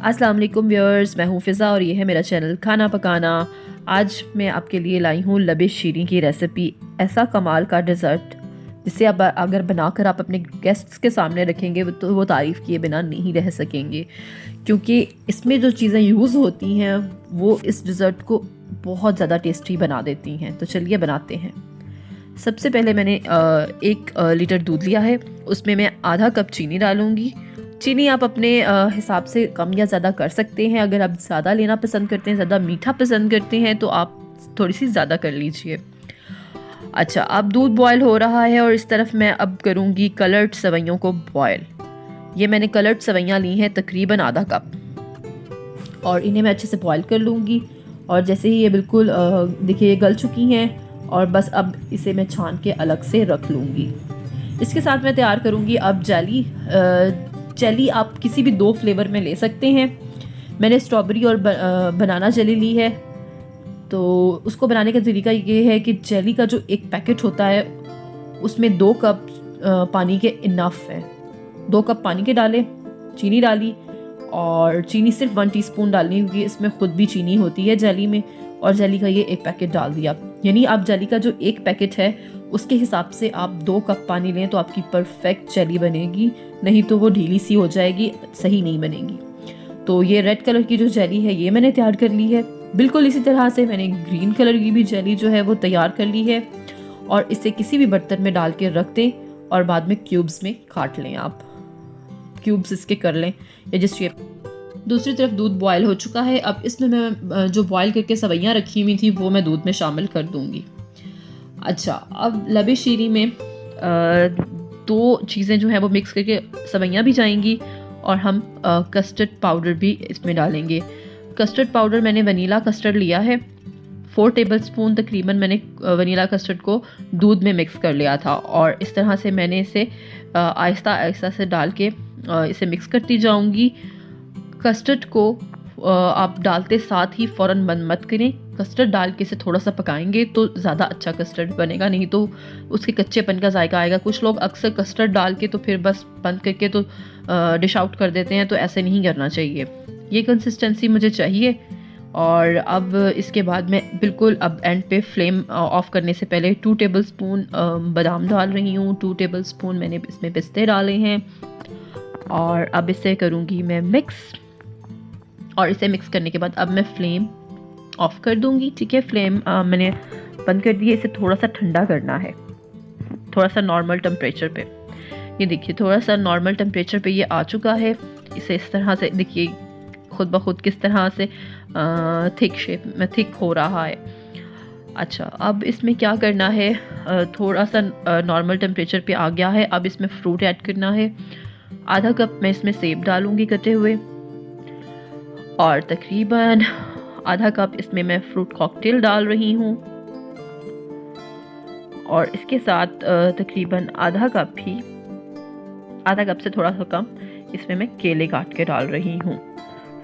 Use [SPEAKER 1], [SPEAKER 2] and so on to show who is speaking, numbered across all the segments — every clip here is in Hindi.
[SPEAKER 1] अस्सलाम वालेकुम व्यूअर्स, मैं हूँ फ़िज़ा और ये है मेरा चैनल खाना पकाना। आज मैं आपके लिए लाई हूँ लबिश शीरीं की रेसिपी। ऐसा कमाल का डिज़र्ट जिसे अब अगर बनाकर आप अपने गेस्ट्स के सामने रखेंगे तो वो तारीफ़ किए बिना नहीं रह सकेंगे, क्योंकि इसमें जो चीज़ें यूज़ होती हैं वो इस डिज़र्ट को बहुत ज़्यादा टेस्टी बना देती हैं। तो चलिए बनाते हैं। सबसे पहले मैंने 1 लीटर दूध लिया है, उसमें मैं आधा कप चीनी डालूँगी। चीनी आप अपने हिसाब से कम या ज़्यादा कर सकते हैं। अगर आप ज़्यादा लेना पसंद करते हैं, ज़्यादा मीठा पसंद करते हैं तो आप थोड़ी सी ज़्यादा कर लीजिए। अच्छा, अब दूध बॉयल हो रहा है और इस तरफ मैं अब करूँगी कलर्ड सेवइयों को बॉयल। ये मैंने कलर्ड सेवइयाँ ली हैं तकरीबन आधा कप और इन्हें मैं अच्छे से बॉयल कर लूँगी। और जैसे ही ये बिल्कुल देखिए ये गल चुकी हैं और बस अब इसे मैं छान के अलग से रख लूँगी। इसके साथ मैं तैयार करूँगी अब जेली। जेली आप किसी भी 2 फ्लेवर में ले सकते हैं। मैंने स्ट्रॉबेरी और बनाना जेली ली है। तो उसको बनाने का तरीका ये है कि जेली का जो एक पैकेट होता है उसमें 2 कप पानी के इनफ है। 2 कप पानी के डालें, चीनी डाली और चीनी सिर्फ 1 टीस्पून डालनी होगी। इसमें खुद भी चीनी होती है जेली में। और जेली का ये एक पैकेट डाल दिया, यानी आप जेली का जो एक पैकेट है उसके हिसाब से आप 2 कप पानी लें तो आपकी परफेक्ट जेली बनेगी, नहीं तो वो ढीली सी हो जाएगी, सही नहीं बनेगी। तो ये रेड कलर की जो जेली है ये मैंने तैयार कर ली है। बिल्कुल इसी तरह से मैंने ग्रीन कलर की भी जेली जो है वो तैयार कर ली है और इसे किसी भी बर्तन में डाल के रख दें और बाद में क्यूब्स में काट लें। आप क्यूब्स इसके कर लें या जिस शेप। दूसरी तरफ दूध बॉयल हो चुका है। अब इसमें मैं जो बॉयल करके सेवइयाँ रखी हुई थी वो मैं दूध में शामिल कर दूंगी। अच्छा, अब लबिश शीरीं में 2 चीज़ें जो हैं वो मिक्स करके सेवइयाँ भी जाएंगी और हम कस्टर्ड पाउडर भी इसमें डालेंगे। कस्टर्ड पाउडर मैंने वनीला कस्टर्ड लिया है। 4 टेबलस्पून तकरीबन मैंने वनीला कस्टर्ड को दूध में मिक्स कर लिया था और इस तरह से मैंने इसे आहिस्ता आहिस्ता से डाल के इसे मिक्स करती जाऊंगी। कस्टर्ड को आप डालते साथ ही फ़ौरन बंद मत करें। कस्टर्ड डाल के इसे थोड़ा सा पकाएंगे तो ज़्यादा अच्छा कस्टर्ड बनेगा, नहीं तो उसके कच्चेपन का जायका आएगा। कुछ लोग अक्सर कस्टर्ड डाल के तो फिर बस बंद करके तो डिश आउट कर देते हैं, तो ऐसे नहीं करना चाहिए। ये कंसिस्टेंसी मुझे चाहिए। और अब इसके बाद मैं बिल्कुल अब एंड पे फ्लेम ऑफ करने से पहले 2 टेबलस्पून बादाम डाल रही हूँ। 2 टेबलस्पून मैंने इसमें पिस्ते डाले हैं और अब इसे करूँगी मैं मिक्स। और इसे मिक्स करने के बाद अब मैं फ्लेम ऑफ कर दूंगी। ठीक है, फ्लेम मैंने बंद कर दी है। इसे थोड़ा सा ठंडा करना है, थोड़ा सा नॉर्मल टेम्परेचर पे। ये देखिए थोड़ा सा नॉर्मल टेम्परेचर पे ये आ चुका है। इसे इस तरह से देखिए खुद ब खुद किस तरह से थिक शेप में थिक हो रहा है। अच्छा, अब इसमें क्या करना है, थोड़ा सा नॉर्मल टेम्परेचर पे आ गया है। अब इसमें फ्रूट ऐड करना है। आधा कप मैं इसमें सेब डालूंगी कटे हुए और तकरीबन आधा कप इसमें मैं फ्रूट कॉकटेल डाल रही हूँ और इसके साथ तकरीबन आधा कप से थोड़ा सा कम इसमें मैं केले काट के डाल रही हूँ।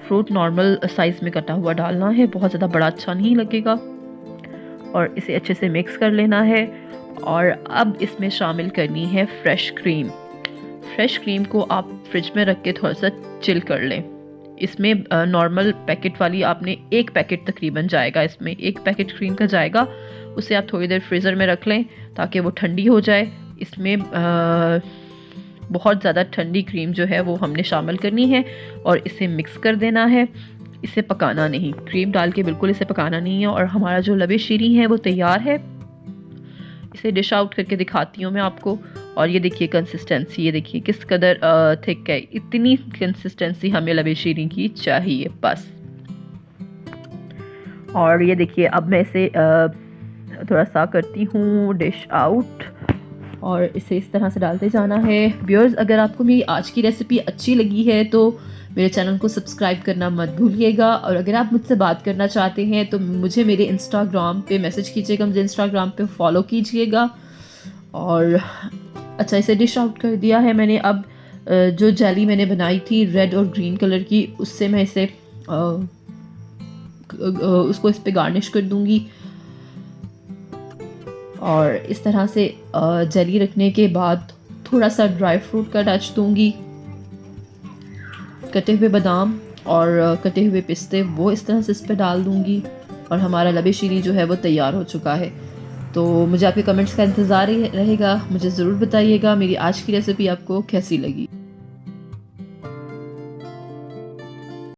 [SPEAKER 1] फ्रूट नॉर्मल साइज़ में कटा हुआ डालना है, बहुत ज़्यादा बड़ा अच्छा नहीं लगेगा। और इसे अच्छे से मिक्स कर लेना है। और अब इसमें शामिल करनी है फ्रेश क्रीम। फ्रेश क्रीम को आप फ्रिज में रख के थोड़ा सा चिल कर लें। इसमें नॉर्मल पैकेट वाली आपने 1 पैकेट तकरीबन जाएगा, इसमें 1 पैकेट क्रीम का जाएगा। उसे आप थोड़ी देर फ्रीज़र में रख लें ताकि वो ठंडी हो जाए। इसमें बहुत ज़्यादा ठंडी क्रीम जो है वो हमने शामिल करनी है और इसे मिक्स कर देना है। इसे पकाना नहीं, क्रीम डाल के बिल्कुल इसे पकाना नहीं है। और हमारा जो लबिश शीरीं है वो तैयार है। इसे डिश आउट करके दिखाती हूँ मैं आपको। और ये देखिए कंसिस्टेंसी, ये देखिए किस कदर थिक है। इतनी कंसिस्टेंसी हमें लबिश शीरीं की चाहिए बस। और ये देखिए अब मैं इसे थोड़ा सा करती हूँ डिश आउट और इसे इस तरह से डालते जाना है। व्यूअर्स, अगर आपको मेरी आज की रेसिपी अच्छी लगी है तो मेरे चैनल को सब्सक्राइब करना मत भूलिएगा। और अगर आप मुझसे बात करना चाहते हैं तो मुझे मेरे इंस्टाग्राम पे मैसेज कीजिएगा, मुझे इंस्टाग्राम पे फॉलो कीजिएगा। और अच्छा, इसे डिश आउट कर दिया है मैंने। अब जो जेली मैंने बनाई थी रेड और ग्रीन कलर की, उससे मैं इसे उसको इस पे गार्निश कर दूंगी। और इस तरह से जेली रखने के बाद थोड़ा सा ड्राई फ्रूट का टच दूंगी, कटे हुए बादाम और कटे हुए पिस्ते वो इस तरह से इस पर डाल दूँगी और हमारा लबे शीरी जो है वो तैयार हो चुका है। तो मुझे आपके कमेंट्स का इंतज़ार ही रहेगा। मुझे ज़रूर बताइएगा मेरी आज की रेसिपी आपको कैसी लगी।